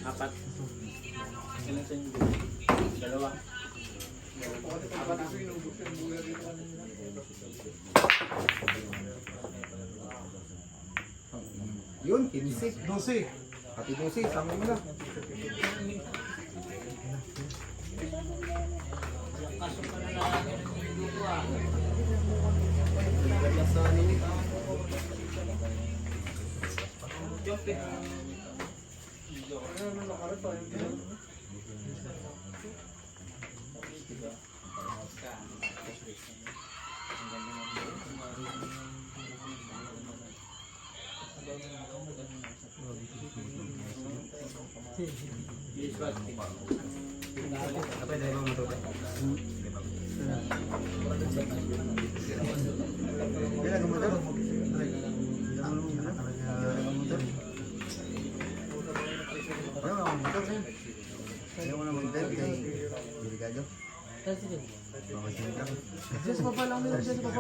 Apat. Ilan sa inyo? Dalawa. Apat na. Yun, 15. 12. Pati 12, sama mo na. Pasok ka na lang ng grupo ah. Apa yang mau motor? Dia lagi motor. Saya mau motor kay diri kayo. Just pa lang nila dyan pa.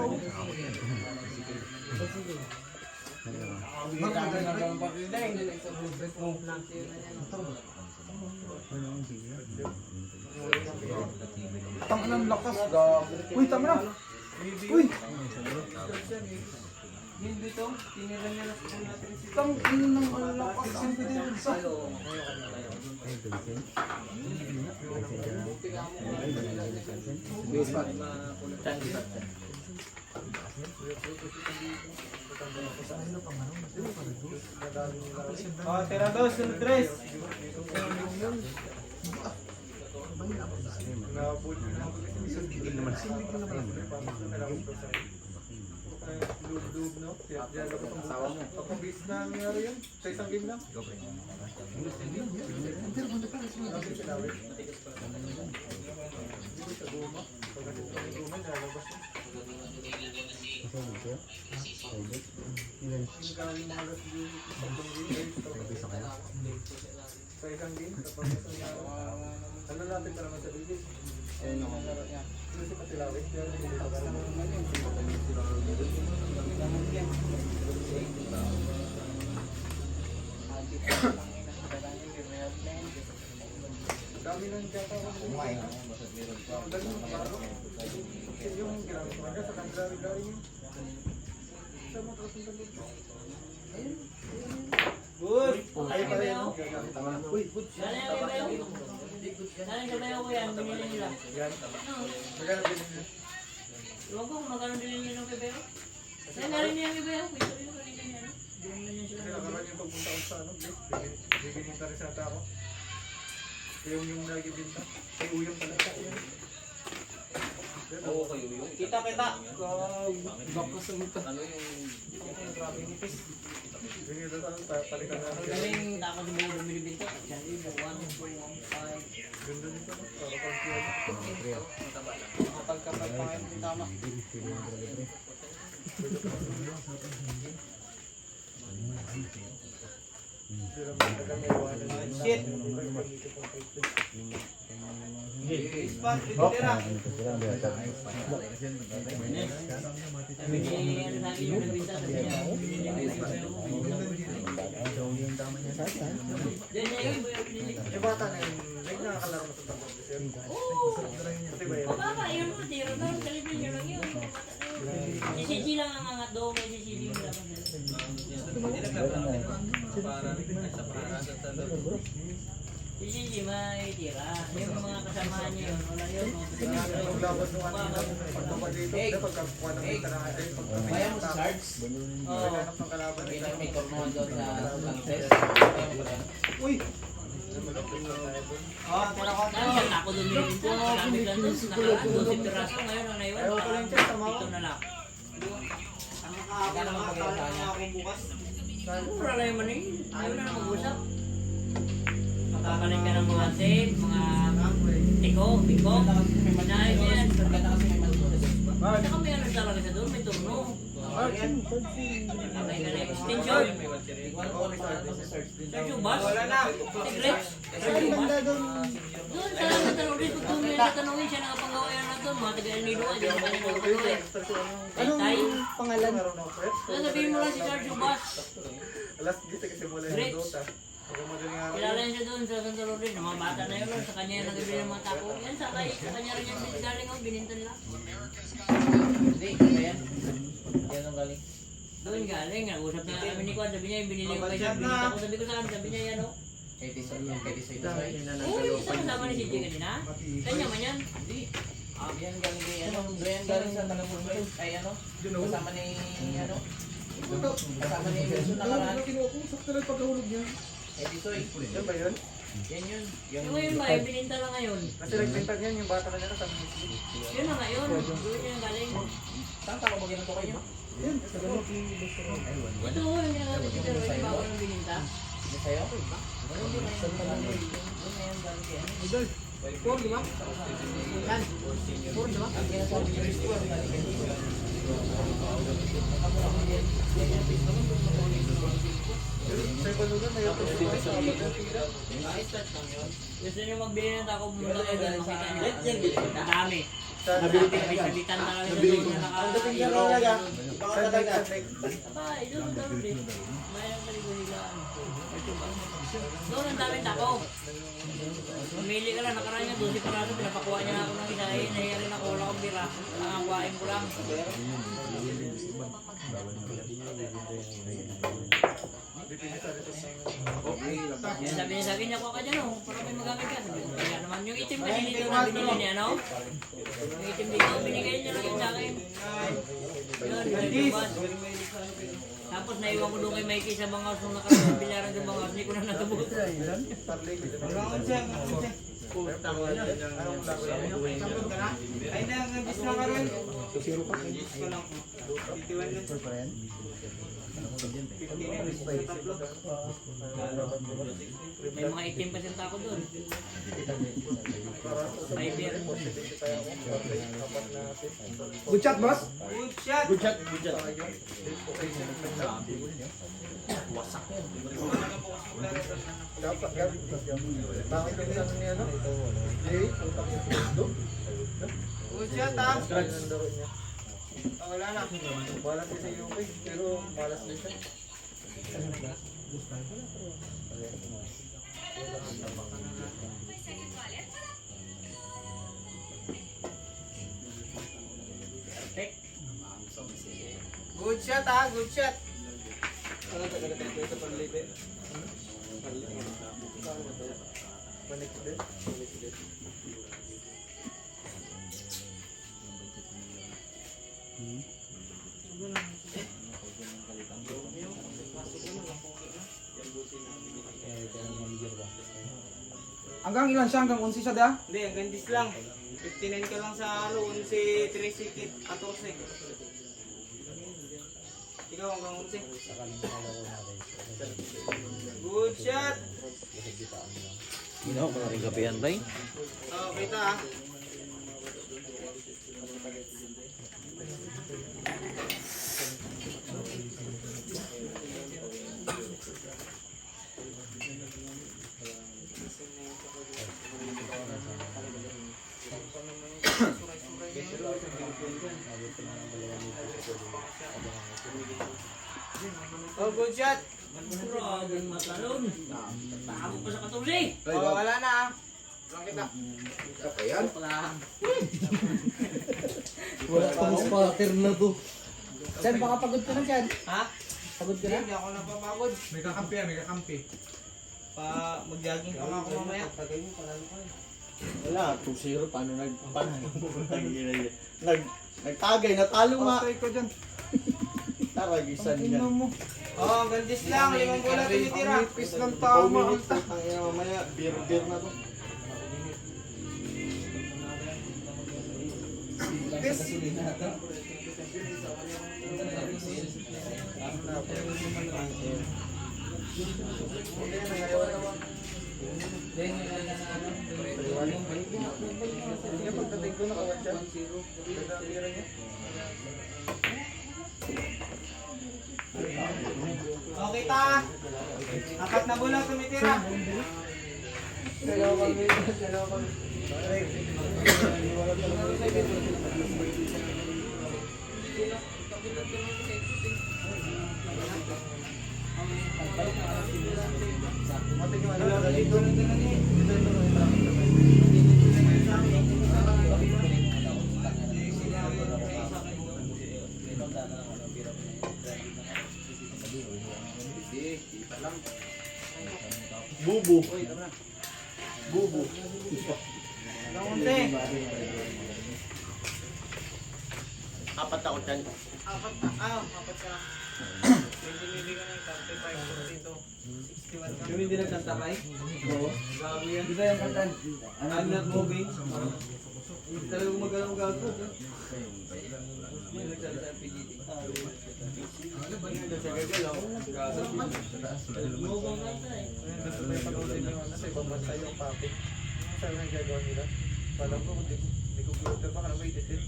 Tang ng lakas ga. Uy, tama na. Uy. Hindi to, tinira niya na po natin si Tang ng lakas simple din sa. Oh, tira dos, tres. Pag-bis na nangyari yan? Sa isang game lang? Sa isang game? Ano natin para sa bibig? Ano si Patilawit? Dami lang data ko. Kumain. Yung ginamit ko sa kanila-gari yun. Sa mga kasing dito. Good. Ay, pa rin. Tama na. Uy, good. Saan yung bayaw? Saan yung bayaw ko yan? Binili nila. Magkano bilhin niyo? Iwan ko kung magkano bilhin nila ng bayaw. Saan nga rin niya yung bayaw? Ito rin yung kanina niya. Binili niya sila. Kaya nakaraan yung pagpunta ko sa ano, bibinta rin sa tao. Yung nagibinta. Ay, uyong pala siya. Oo, kayo yung. Kita. Baka sa muka. Ano yung grabe nipis. Binili sa palitan na. Ang galing tapos yung bayaw binibinta. Diyan yung 1, 2, 1, 5. Ganda nito. Para pag-yun. Kapag hindi tama. Shit. Yung bata na yun, nakakalaro mo sa tambang. Baba, yun mo, tiro doon. Talipin nyo lang yun. Si CG lang ang angat doon. May si CG yung laban doon. Si CG may tira. Yung mga kasama niya yun, wala yun. Paglabas mo kanina, pagbaba dito, pagkakuha ng kita na natin, Kaya mo sa Sarge? pagkakanap ng kalaban May nila. may tornado doon na Lances. Uy! Dahil ako doon yun dito. Marami lang doon. Nakaraan doon si Piraso. Ngayon ang naiwan. Parang ito na lang. Kaya naman pag-iwasa niya. Mura lang naman eh. Ayaw na mag-usap. Makapalit ka ng mga tape, mga tiko. Panahin yan. Saka may ano talaga sa doon, may turno. May extension. Sergio Bas. Tigrex. Sergio Bas. Doon sa natanong rin, kung may natanongin siya nakapanggawa yan na doon, mga taga-Nido ka, dyan ka nagpapagawa. Anong pangalan? So sabihin mo lang si Sergio Bas. Alas 10 kasi mula yung Dota. Pag madaling araw Kilala yun. niya siya doon sa Santa Lourdes, ng mga bata na yun, sa kanya yung nagabili ng mga tapo. Yan, sa kanya rin yung galing ako, binintan lang. Hindi, ano yan? Yan ang galing. Doon galing, nag-usap na kami ni Kwan, sabi niya yung binili ko kaya binita ko, sabi ko saan, sabi niya yan o. Kay Tisoy yan, kay Tisoy Tisoy. Oo, yung isa kasama ni CJ kanina. Kanya man yan. Hindi. Yan galing kay ano, yan galing sa Tagapagay. Ay ano, kasama ni ano, kasama ni Wilson nakaraan. Kinukusap talaga pagkahulog niya. Kay Tisoy. Yan ba yun? Yan yun. Yung ngayon ba, yung bininta lang ngayon. Kasi nagbintag yan yung bata na yan sa Yun na ngayon, doon yung galing. Saan ka ba ginagawa kayo? Ito, yung nagabit dito, yung bago ng bininta. Hindi sa'yo? Hindi na yan galing kay ano. Idol. Por, di ba? Yan. Por, di ba? Ang ginasabi niyo is galing kay Tisoy. Sa Balugan na yun. Gusto niyo magbili ng tako, pumunta kayo doon, makita niyo. Ang dami. Sabitan na kami sa doon na naka... Aba, ito sa Lourdes. Mayroon kaligo-higaan. Doon ang daming tako. Mamili ka lang, nakaraan niya 12 paraso, pinapakuha niya ako ng isa. Eh, nahiya rin ako, wala akong bira. Nangakuhain ko lang. Yan, sabi niya sa akin, nakuha ka dyan oh, para may magamit ka. Sabi ko, kaya naman yung itim na dito na binili niya, no? Yung itim dito, binigay niya lang yun sa akin. Yun, bas. Tapos naiwan ko doon kay Mikey sa mga nung nakapagbilaran sa mga hindi ko na natubot. Ay na, nabis na ka rin. Nabis ko lang. 51 lang. May mga itim pa siyang tako doon. Fiber. Good shot, boss. Good shot. Good shot. Good shot. Dapat gawin. Bakit yung sabi niya ano? Jay, ang takot. Good shot ha. Ang laro niya. Wala na. Balas niya sa UK, pero balas niya siya. Good shot ha. Good shot. Panik din. Hanggang ilan siya? Hanggang 11 siya da? Hindi, ang gandis lang. 59 ka lang sa ano, 11, 13, 14. Ikaw hanggang 11. Good shot. Ginawa ko na rin kapihan ba Oh, kita ha. Oh, good shot. Grabe ang matalon. Tamo pa sa katuli. Oh, wala na ha. Lang kita. Ayan. Lang. Wala pang spotter na to. Saan, baka pagod ka na dyan? Ha? Pagod ka Hindi ako napapagod. May kakampi yan, may kakampi. Mag-jogging pa nga ako mamaya. Wala, 2-0. Paano nagtagay, natalo nga. Okay ko dyan. Taragisan Tingnan mo. Oh, ang gandis lang. 5 bola tumitira. Ang nipis ng tama. Ang ina mamaya, beer na to. Sige, pagdating ko nakawat siya. Pagdamira niya. Okay ta. 4 na bola tumitira. Dalawa kami. Matik yung ano, dito lang din ni. Bubu. Bubu. Nakunti. Apat na utan. Apat ka. Hindi bibigyan ng 35%. 61 ka. Yung hindi nagtantakay? Oo. Gago yan. Di ba yung kanta? I'm not moving. Hindi talagang magalaw gago. Hindi nagsalita ang PGT. Mubong na ito eh. Gusto mo yung panoodin yung ano sa ibang bansa yung papi. Saan ang gagawa nila? Palam ko, hindi computer pa ka na may editin.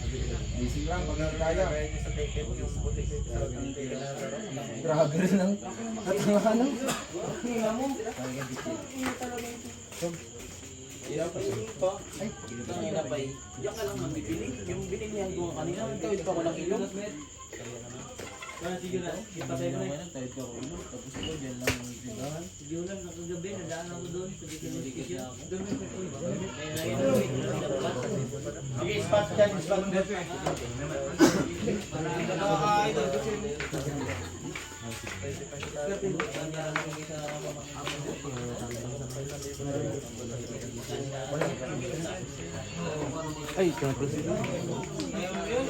Gising lang, pag tayo. Kaya niya sa Tekken, yung butik sa ang tinalaro. Grabe rin ang katangahan. Ang inapay. Diyan ka lang mabibili. Yung biling niya doon kanina, tawid pa ko ng ilong. Sige na, ipatay mo na. Tawid pa ko ilong. Tapos ito, dyan lang yung tindahan. Sige na, nakagabi, nadaan ako doon. Sabi ko na Dikit na ako. Kaya na yun, wait lang dapat. Sige, spot dyan, spot dyan. Nakaka-idol kasi. Ay, siyempre sila. Ayaw mo yun.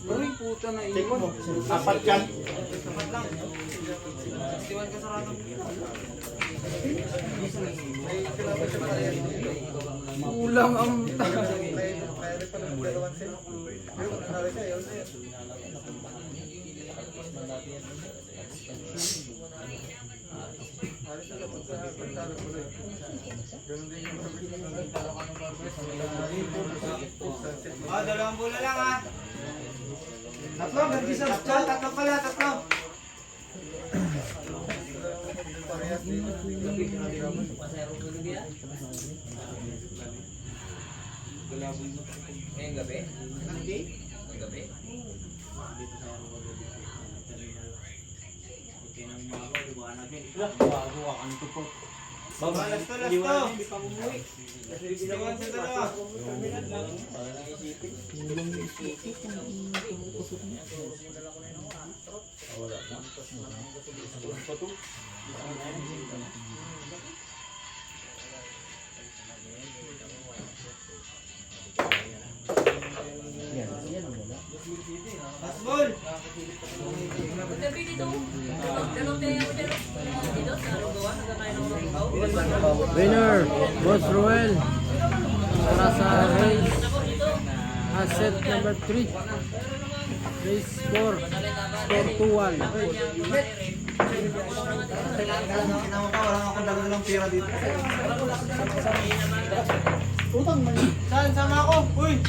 Uy, puta na yun. Apat yan. Sapat lang. 61 ka sarado. Kulang ang... Kaya rin pala ng dalawang set. Pero kung nanalo siya, ayaw na yan. Halos na kapag pagtalo ko rin. Ganun din yung sabi ko ng talo ka ng barbers. Sunset. Dalawang bola lang ha. Tatlo, nag-isang chat. Tatlo pala, tatlo. Parehas din. Pasero ko gabi ah. Ngayong gabi? Ngayong gabi? Last to. 61 sa dalawa. Last ball. Gabi dito. Dalawang tayo ako dito. Dito, sa Arugawa, nagkakain ako ng tao. Winner, Boss Ruel. Para sa race, Ako dito. asset number 3. Race score, score 2-1. Wala akong dalagang pera dito. Saan? Sama ako. Uy!